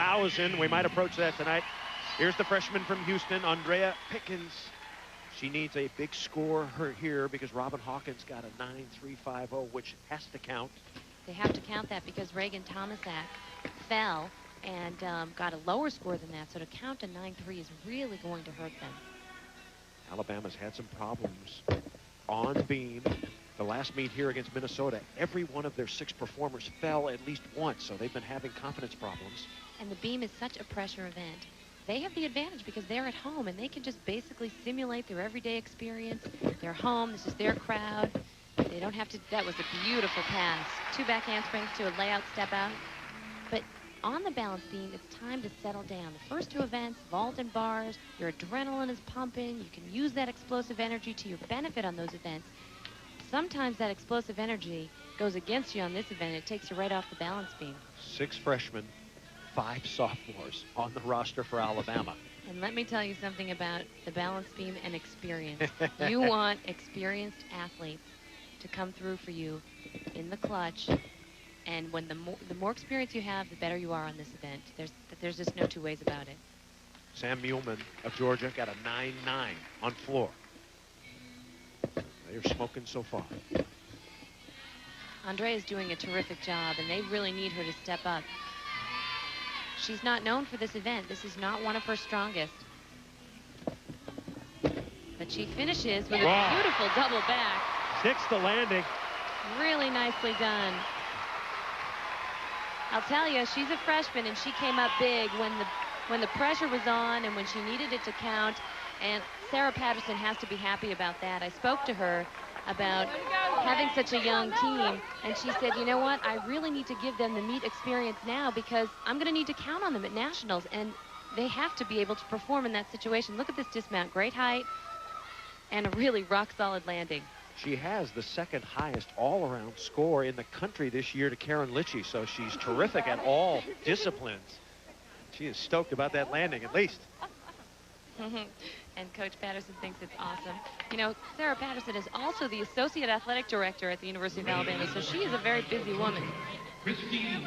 1,000. We might approach that tonight. Here's the freshman from Houston, Andree Pickens. She needs a big score here because Robin Hawkins got a 9.350, which has to count. They have to count that because Reagan Thomasak fell and got a lower score than that. So to count a 9.3 is really going to hurt them. Alabama's had some problems on beam. The last meet here against Minnesota, every one of their 6 performers fell at least once, so they've been having confidence problems. And the beam is such a pressure event. They have the advantage because they're at home and they can just basically simulate their everyday experience. They're home, this is their crowd. They don't have to, that was a beautiful pass. 2 back handsprings to a layout step out. But on the balance beam, it's time to settle down. The first 2 events, vault and bars, your adrenaline is pumping. You can use that explosive energy to your benefit on those events. Sometimes that explosive energy goes against you on this event. It takes you right off the balance beam. 6 freshmen, 5 sophomores on the roster for Alabama. And let me tell you something about the balance beam and experience. You want experienced athletes to come through for you in the clutch. And when the more experience you have, the better you are on this event. There's just no 2 ways about it. Sam Muehlman of Georgia got a 9.9 on floor. They're smoking so far. Andree is doing a terrific job, and they really need her to step up. She's not known for this event. This is not one of her strongest. But she finishes with a beautiful double back. 6th landing. Really nicely done. I'll tell you, she's a freshman, and she came up big when the pressure was on and when she needed it to count. And Sarah Patterson has to be happy about that. I spoke to her about having such a young team, and she said, you know what, I really need to give them the meet experience now because I'm going to need to count on them at nationals, and they have to be able to perform in that situation. Look at this dismount, great height and a really rock-solid landing. She has the 2nd highest all-around score in the country this year to Karen Litchie, so she's terrific at all disciplines. She is stoked about that landing, at least. And Coach Patterson thinks it's awesome. You know, Sarah Patterson is also the Associate Athletic Director at the University of Alabama, so she is a very busy woman.